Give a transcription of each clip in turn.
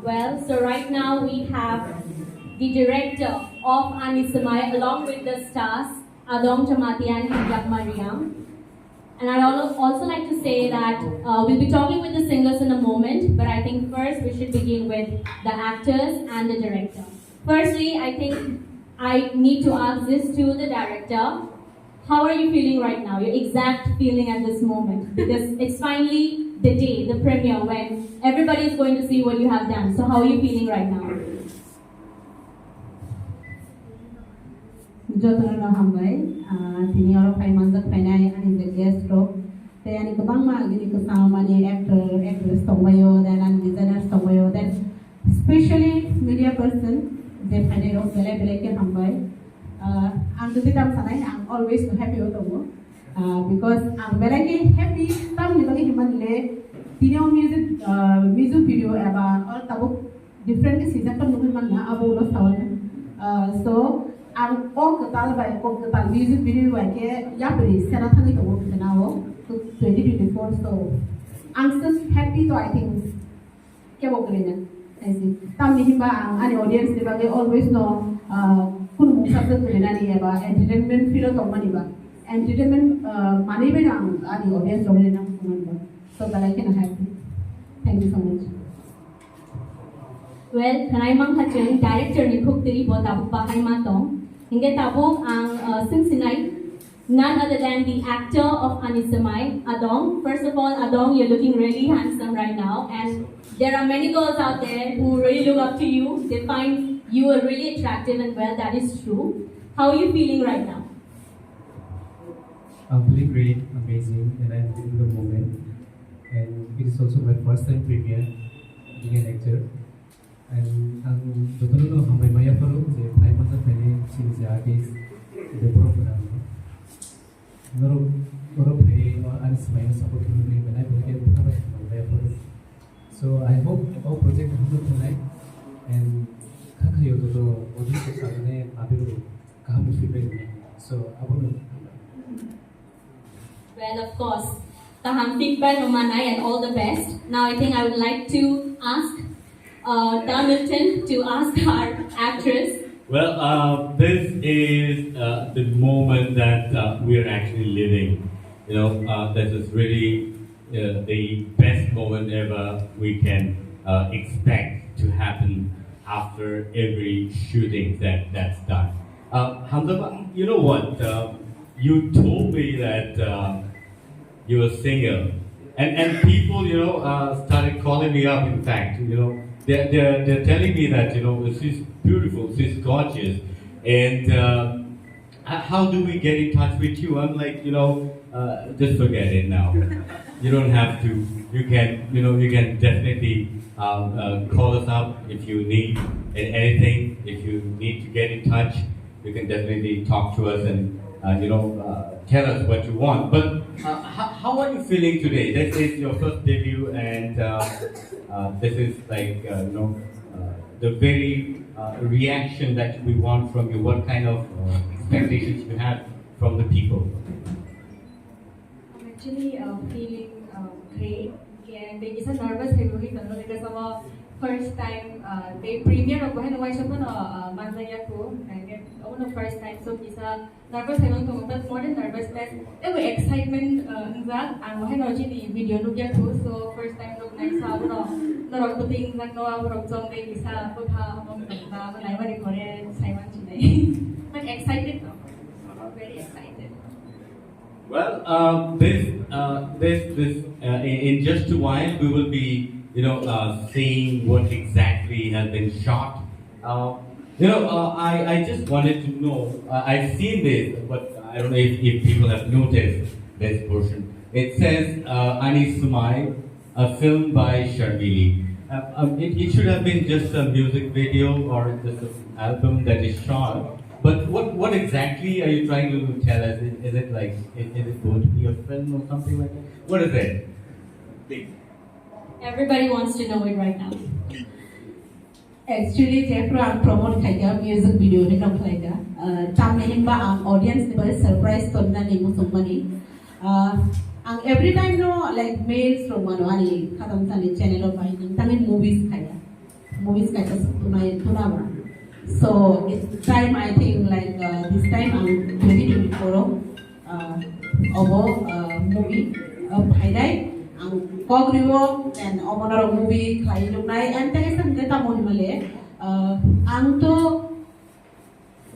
Well, so right now we have the director of Swmai along with the stars, Adong Chamatian and Yak Mariam. And I'd also like to say that we'll be talking with the singers in a moment, but I think first we should begin with the actors and the director. Firstly, I think I need to ask this to the director. How are you feeling right now? Your exact feeling at this moment? Because it's finally the day, the premiere, when everybody is going to see what you have done. So how are you feeling right now? Jodhana hambai, tini orang pay manjak penai ani the guest ro, te ani kebang mal gini kesama mani actress tongbayo dan ani designers tongbayo dan especially media person they penai ro bele ke hambai. Ang tu kita sanai ang always happy otomo, because ang bele ke happy tam ni bagi himan le tini orang music video aba or tabu different season kan mungkin mana abu lo sawan, so ang ketal music video ke yapri sana thangi to work now to 2024 so I'm so happy to I think ke bokrena I see tam ni ba ang ani audience ni ba always know kun musa se krena ni ba entertainment feel to mani ba entertainment mani be ang ani audience ro na kuman ba so that I can happy thank you so much. Well, kanay mang kacheng director ni Kuktiri po tabuk bahay matong. Hingga tabuk ang Cincinnati, none other than the actor of Swmai, Adong. First of all, Adong, you're looking really handsome right now, and there are many girls out there who really look up to you. They find you are really attractive, and well, that is true. How are you feeling right now? I'm feeling great, amazing, and I'm feeling the moment. And it is also my first time premiere being an actor. And ang totoo hamay maya paro je phai mata phane sini je artist de puro pura noro phai no an Swmai no support kini benai bhage phara maya paro. So I hope all project hum tonight and khakhayo to audience ke samne abiru kaham feedback. So abunu. Well, of course, taham feedback mamanai and all the best. Now I think I would like to ask Milton to ask our actress. Well, this is the moment that we are actually living. You know, this is really the best moment ever we can expect to happen after every shooting that's done. Hamza, you know what? You told me that you're a singer, and people, you know, started calling me up. In fact, you know. They're telling me that, you know, she's beautiful, she's gorgeous, and how do we get in touch with you? I'm like, you know, just forget it now. You don't have to. You can, you know, you can definitely call us up if you need anything. If you need to get in touch, you can definitely talk to us and you know, tell us what you want. But how are you feeling today? This is your first debut, and this is like you know, the very reaction that we want from you. What kind of expectations you have from the people? I'm actually feeling great, and I'm so nervous because of first time they premiere of Buphuru siya po no manzaya ko and first time so kisa nervous hayon to but more than nervousness may excitement nga ang Buphuru ni video no kya ko so first time look nice sa no narog puting nag no rog jong day kisa pagha among na manay man ko rin Saiwan today but excited no very excited. Well, in just a while we will be, you know, seeing what exactly has been shot. You know, I just wanted to know. I've seen this, but I don't know if people have noticed this portion. It says Swmai, a film by Sharmili. It should have been just a music video or just an album that is shot. But what exactly are you trying to tell us? Is it like, is it going to be a film or something like that? What is it? Please. Everybody wants to know it right now. Actually, Jeffro and promote kaya music video ni nong kaya. Tamne himba ang audience ni bari surprise to na ni musumani. Ang every time no like mails from ani Khathansa ni channel of binding tangin movies kaya tunaba. So it's time I think like this time I'm 2024 movie highlight ang Koklam and omonor movie Phunuknai and tagisang data mo himale ang to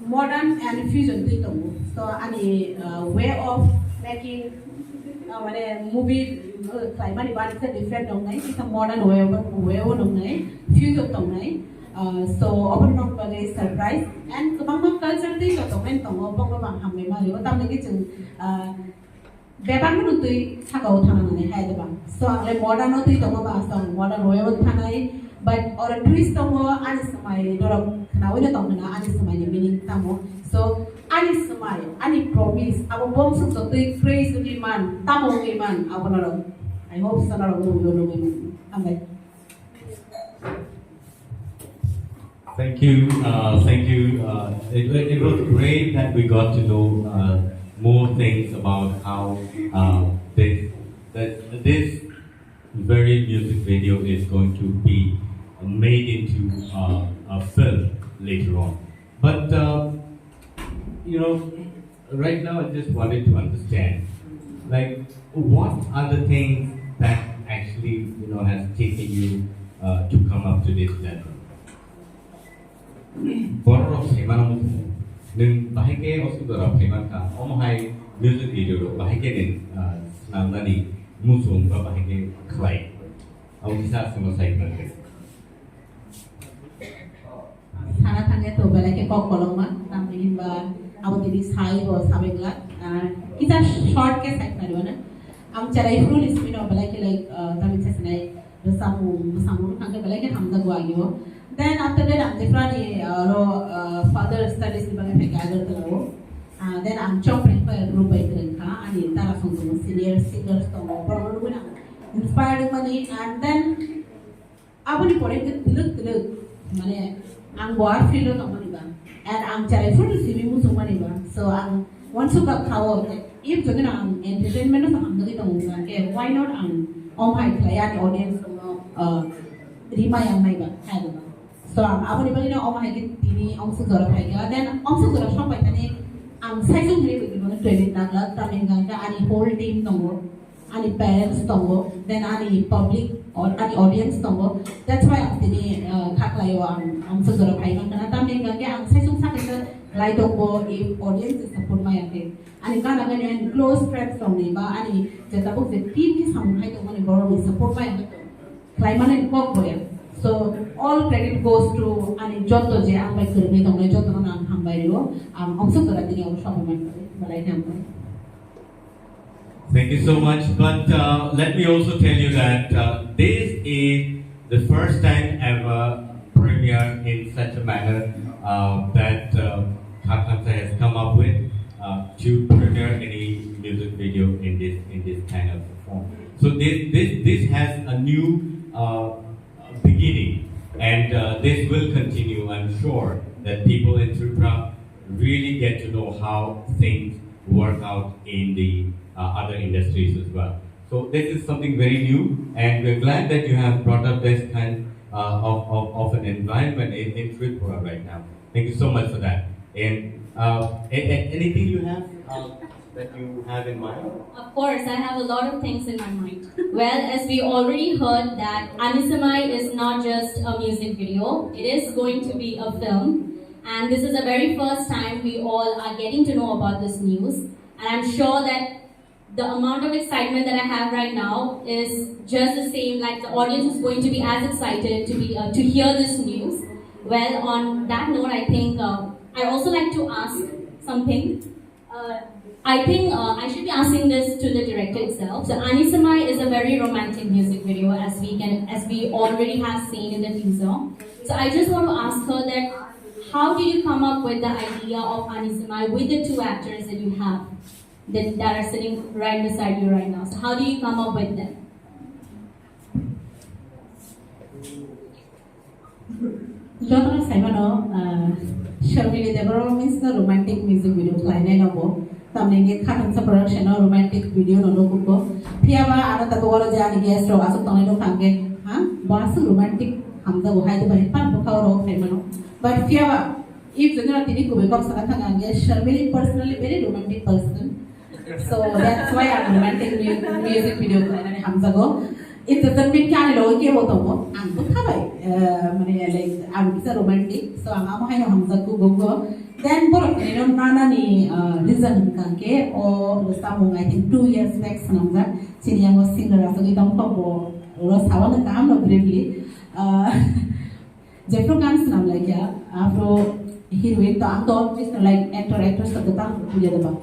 modern and fusion dito mo. So ani way of making movie mani ba it's a different dong nai it's a modern way dong nai fusion dong nai so open nok bagai surprise and kabang culture dito to men tong obong bang hamme mari o tam lagi chung beban mo tui thakau thana nai hai da bang so ang le modern no tui tong ba so modern way thanai but or a twist tong ani samai dorong na wala tong na ani samai ni meaning tamo so ani Swmai, ani promise, abo bom suk to tui praise ni man, tamo ni man, abo narong. I hope sa narong mo yun man. Amay. Thank you, thank you. It was great that we got to know more things about how this very music video is going to be made into a film later on. But you know, right now I just wanted to understand, like, what are the things that actually, you know, has taken you to come up to this level? Borok seman nung bahike osudara seman ka omahai music video ro bahike nin namnani musum ba bahike klai au kisa samasai kan Sana tangga to balake Koklam ma tamne himba abo tiri sai bo sabegla kita short ke site na dona am charai full spin balake like tamin sesnai samu tangga balake hamda gwagiyo. Then after that, I'm different further studies ni bagi pelajar tu. Then I'm chopping for a group by Khathansa. Ani tara sungguh senior singers tu, program tu na inspired mani. And then, apa ni pore ke tiluk, mana ang war feel tu mani ba. And ang cari food si bimu semua ni ba. So ang once you got kau, if tu kan ang entertainment tu sama tu kita why not ang my client audience rima yang mai ba, ada ba. So apa ni bagi na omah hagi tini om sugara paiga then om sugara shop pai tani am saisung ni bagi mana training nagla tamin ganga ani whole team tongo ani parents tongo then ani public or ani audience tongo that's why am tini khaklayo am sugara paiga kana tamin ganga am saisung sa kita lai tongo if audience is support mai ake ani kana gani close friends tongo ni ba ani jeta buk se team ki sampai tongo ni boro ni support mai ake lai mana kok boya. So all credit goes to ani joto je ang bai kurni dong le joto na ang hambai ro om sugara tini om shop mai balai nam. Thank you so much. But let me also tell you that this is the first time ever premiere in such a manner that Khathansa has come up with to premiere any music video in this kind of form. So this has a new beginning, and this will continue. I'm sure that people in Tripura really get to know how things work out in the other industries as well. So this is something very new, and we're glad that you have brought up this kind of an environment in Tripura right now. Thank you so much for that. And anything you have that you have in mind? Of course, I have a lot of things in my mind. Well, as we already heard that Swmai is not just a music video, it is going to be a film. And this is the very first time we all are getting to know about this news. And I'm sure that the amount of excitement that I have right now is just the same, like the audience is going to be as excited to hear this news. Well, on that note, I think I also like to ask something. I think I should be asking this to the director itself. So Swmai is a very romantic music video, as we already have seen in the teaser. So I just want to ask her that how did you come up with the idea of Swmai with the two actors that you have that are sitting right beside you right now? So how do you come up with them? Jodoh saya mana Sharmili Devaro means the romantic music video line I know. Tamne Khathansa production or romantic video no logo. Piava Anata Gora Jani guest or Asatano Tange, Basu romantic Hamza will hide by Pan Bukaro Femano. But Piava, if the Natiniku becomes Satanga, Sharmili personally very romantic person. So that's why I'm romantic music video line Hamza go. It doesn't mean can I okay what I'm like I'm romantic, so I'm Hamza go. Then Nana ni reason kanke or some I think 2 years next Hamza, Chinia was singer as a little couple or Savan Kam of briefly. Jeffro Kans nam like yeah, after heroine to actor is like actress of the town together.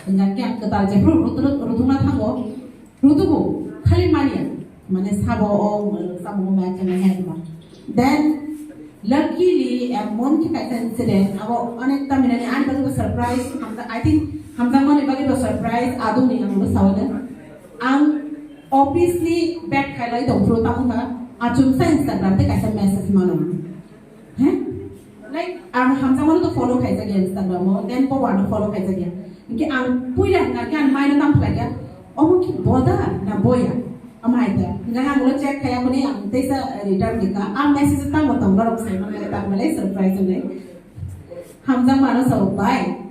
And then Kata Jeffro Rutuna Tango, Rutubu, Kalimania. Manes habo o sabu match and head ma. Then luckily a month incident abo onek ta minani an bagu surprise I think hamza mon bagu surprise adu ni ang sawada ang obviously back khailai dong through ta ka achum sa Instagram te kaisa message mano like ang hamza mon to follow kaisa ge Instagram mo then po wan follow kaisa ge inki ang puila na kan mai na tam phlaga omo ki boda na boya Amaida, ngayon mo check kaya ko niya ang tesa return nika. Ang message ta mo tong garok sa mga ta malay surprise ulit. Hamza mano sa ubay.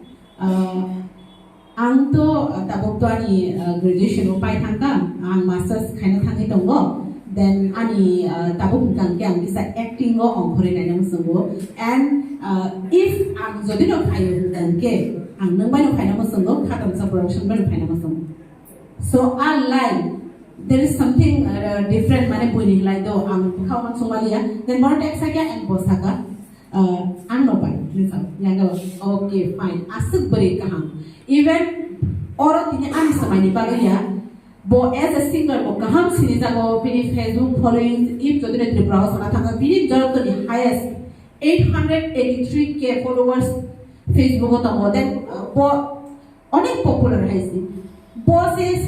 Ang to tabok to ani graduation upay thangka, ang masters kaina thangi tongo. Then ani tabok kang kyang bisa acting go ang khore na nang sungo. And if ang jodi no khayo kangke, ang nang bay no khaina mo sungo Khathansa production bay no khaina mo sungo. So unlike there is something different mane puini like do ang khawan Somalia then more text aga and bosaka ang no pai listen yanga okay fine asuk bari kaham even oro tini an samani bagaya bo as a singer ko kaham sini jago pini Facebook following if jodi ne browse na thanga pini jor to the highest 883k followers Facebook to more than bo onek popular haisi bo se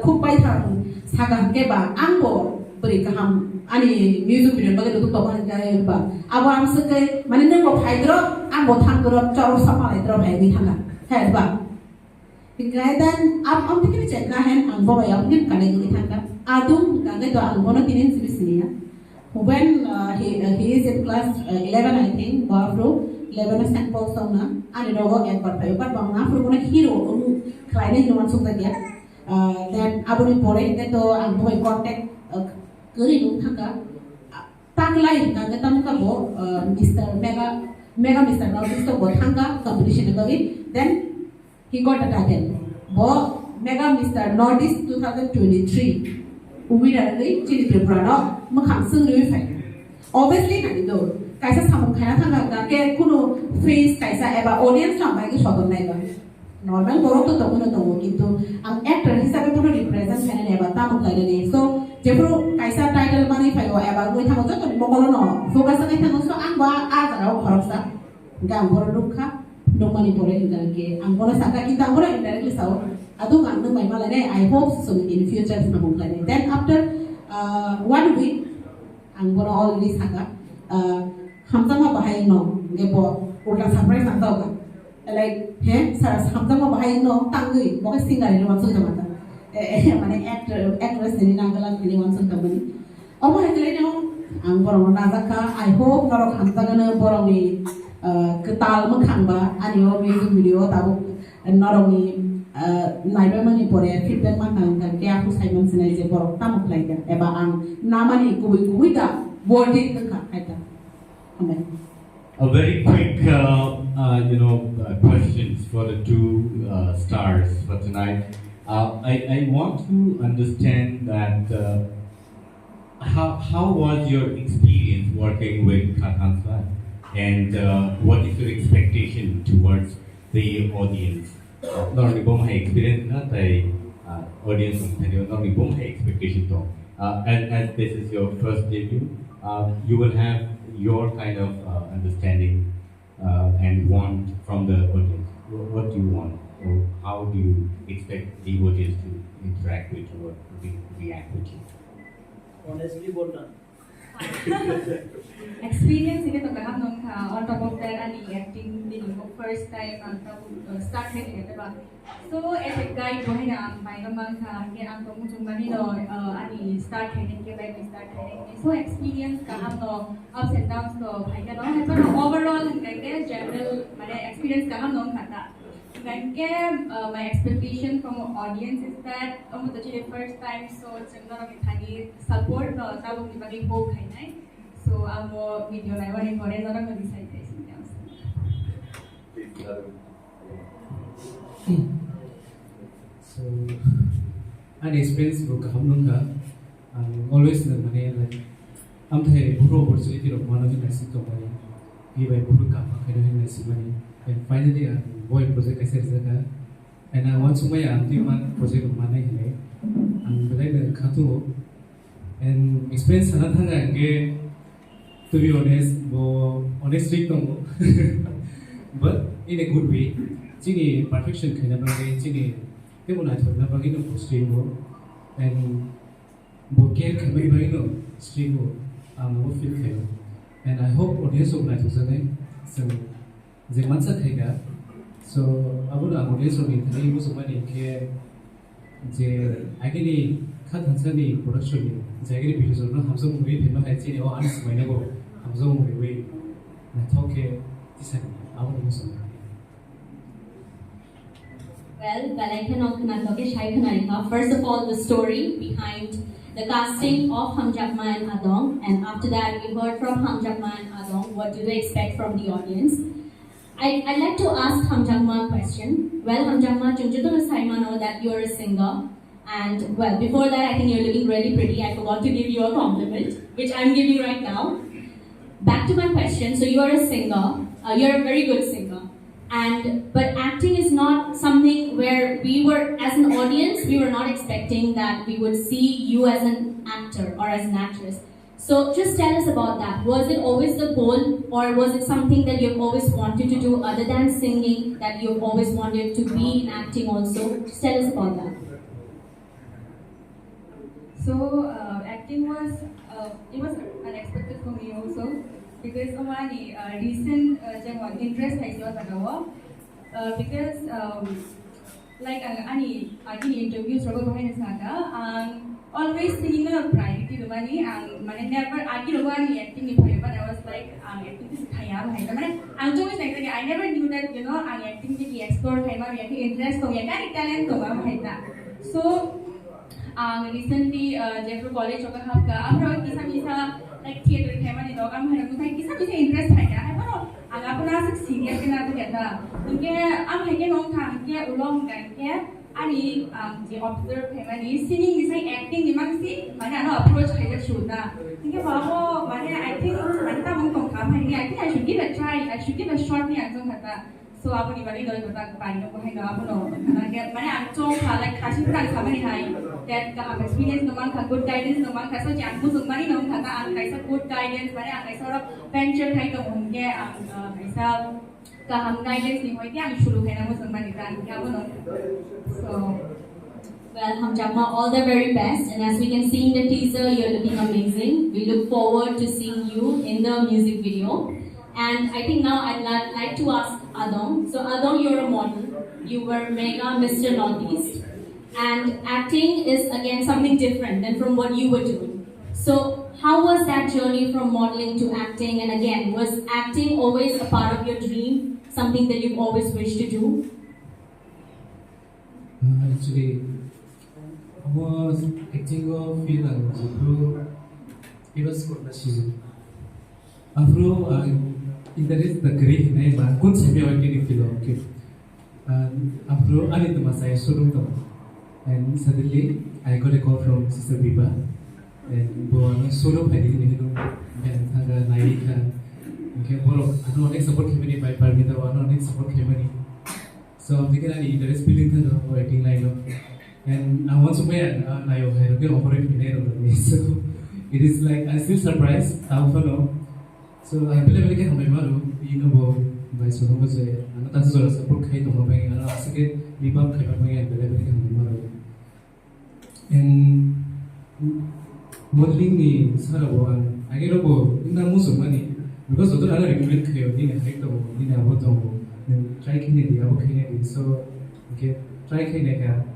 khub pai thang Sagam keba angbo beri kaham ani music video bagai tutup topan jaya ba abo am sekai mana neng bo hydro angbo thang drop caur sama hydro hai thanga hai ba hingga dan am tikini cek kahen angbo ya mungkin kane gini thanga adum kane to angbo no tinin sini ya when he is in class 11 I think Buphuru 11 St. Paul sona ani rogo ekbar payo par bang afro kona hero kleine hero sung dia then abuni pore then to ang boy contact kuri nung thaka taklai ka gatam ka bo Mr. Mega Mr. Notice to bo thanga competition bagi then he got a title bo Mega Mr. Notice 2023 winner gai chini tripura no makham sung ri fai obviously nani do kaisa samung khana thanga ka ke kuno face kaisa eba audience na bai ki shogon nai ba normal borok to tomo kintu ang actor hisabe kono represent khana ne ba tamuk lai ne so jebro kaisa title mani phayo eba goi thango to mokolo no focus ngai thango so ang ba a jara khoroksa gam bor dukha domani pore ingalke ang bor saka kita ang bor indirectly sao adu ang no mai mala ne I hope so in future samuk lai ne then after 1 week ang bor already saka hamza ma bahai no gebo ulta surprise ang tau ka like saras hamza ma bahai no tangi bokai singer ni wansu tamata mane actress ni nangala ni wansu tamani omo hakile no ang borong nazaka I hope norok hamza gana borong ni ketal makhang ba ani o music video tabu norok ni naiba mani pore feedback makhang ka kya aku Simon sinai je borong tamuk lai ka eba ang namani kuwi ka wording ka aita amen. A very quick, questions for the two stars for tonight. I want to understand that how was your experience working with Khathansa, and what is your expectation towards the audience? Not only bom hai experience na tai audience not only bom hai expectation to. As this is your first debut, you will have your kind of understanding and want from the audience. What do you want, or how do you expect the audience to interact with you or react with you? Honestly बोलना experience ini to kaham nong ka on top of that ani acting din ko first time ang start hai ni ba so as a guide boy na ang bai namang ka ke ang tong chung mani no ani start hai ni ke bai start hai ni so experience kaham no ups and downs to bhai ka no hai but overall kai ke general mane experience kaham nong khata my expectation from audience is that the first time so support hope so video So an experience book hamnunga always mane like amthai buru opportunity ro manaji nasi to mane gi bai buru kam kaino nasi mane and finally boy project kaise jaga and I want Swmai amti man project mane hile ang belai de khatu and experience sana thanga ge to be honest bo honestly to but in a good way chini perfection khaina bage chini temona thona bage no stream ho and bo care khabai bage no stream ho am wo feel khayo and I hope audience of night usane so je mansa khaiga so abuna audience of ni thani bo Swmai ni ke je agini Khathansa ni production ni jagiri video no hamso movie phema hai chini o an Swmai na go hamso movie we na thoke tisan abuna so Well, first of all, the story behind the casting of Hamjakma and Adong, and after that, we heard from Hamjakma and Adong. What do they expect from the audience? I'd like to ask Hamjakma a question. Well, Hamjakma, Chunjito Saima know that you're a singer, and well, before that, I think you're looking really pretty. I forgot to give you a compliment, which I'm giving right now. Back to my question. So you are a singer. You're a very good singer. But acting is not something where we were, as an audience, we were not expecting that we would see you as an actor or as an actress. So just tell us about that. Was it always the goal, or was it something that you've always wanted to do other than singing, that you've always wanted to be in acting also? Just tell us about that. So acting was it was unexpected for me also because of my recent interest has because like any interviews always singing a priority the money and never acting but I was like acting this I always like I never knew that acting explore interest talent so recently college like theater interest serious observe singing is like acting approach I think I should give a try, I should give a shot so abu ni bali doi kata pani ko hai abu no I'm so like kasih kurang sama ni hai that experience no man good guidance no man so jang bu sumani no kata ang kaisa good guidance kaisa venture hai to honge kaisa guidance ni hoi yang shuru hai na bu sumani kan abu no so well, Hamjakma, all the very best, and as we can see in the teaser, you're looking amazing. We look forward to seeing you in the music video. And I think now I'd like to ask Adong. So Adong, you're a model. You were Mega Mr. Northeast. And acting is again something different than from what you were doing. So how was that journey from modeling to acting? And again, was acting always a part of your dream? Something that you've always wished to do? Actually, I was acting of film Buphuru. It was for the season. After interest the great name, but couldn't see me working film. Okay. After I did the Masai Surung, and suddenly I got a call from Sister Biba, and born solo heading in and Haga Naika. Okay, well, I don't need support community by Parmita, I don't need support community. So I'm thinking I need interest building the writing line of. And I want to wear I operate in so it is like I'm still surprised. How follow. So I believe I can by so much and that's sort support to and ask it live up and believe and modeling the Sarawan 아기로고 인다 무슨 많이 because other other recommend kayo din effect of din abo tong try kine di abo kine di so okay try kine ka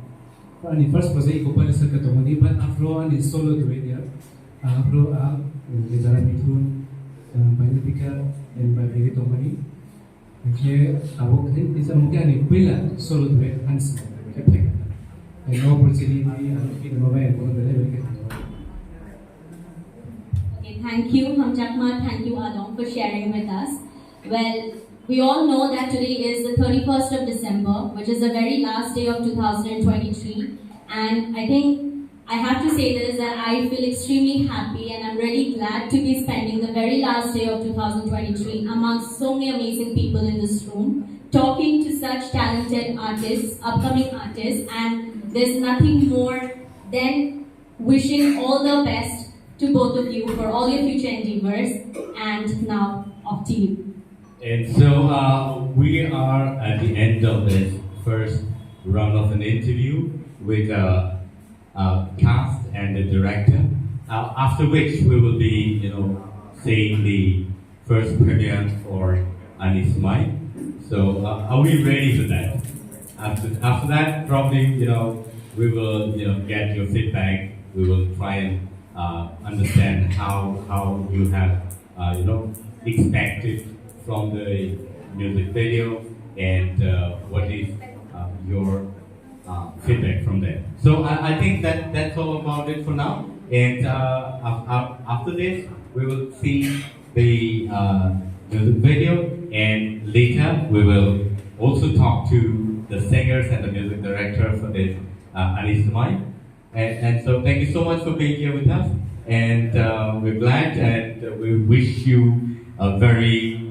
ani first project ko pala sa katong di but afro ani solo do dia afro di dalam itu politika and by very company okay abo kine bisa mungkin ani pila solo do hans okay and no opportunity in mobile ko dele Okay, thank you, Hamjakma. Thank you, Along, for sharing with us. Well, we all know that today is the 31st of December, which is the very last day of 2023. And I think I have to say this, that I feel extremely happy and I'm really glad to be spending the very last day of 2023 amongst so many amazing people in this room, talking to such talented artists, upcoming artists, and there's nothing more than wishing all the best to both of you for all your future endeavors. And now, off to you. And so we are at the end of this first round of an interview with cast and the director. After which we will be, seeing the first premiere for Swmai. So are we ready for that? After that, probably we will get your feedback. We will try and understand how you have expected from the music video and what is your feedback from there. So I think that's all about it for now. And after this, we will see the music video, and later we will also talk to the singers and the music director for this Swmai. And so thank you so much for being here with us, and we're glad, and we wish you a very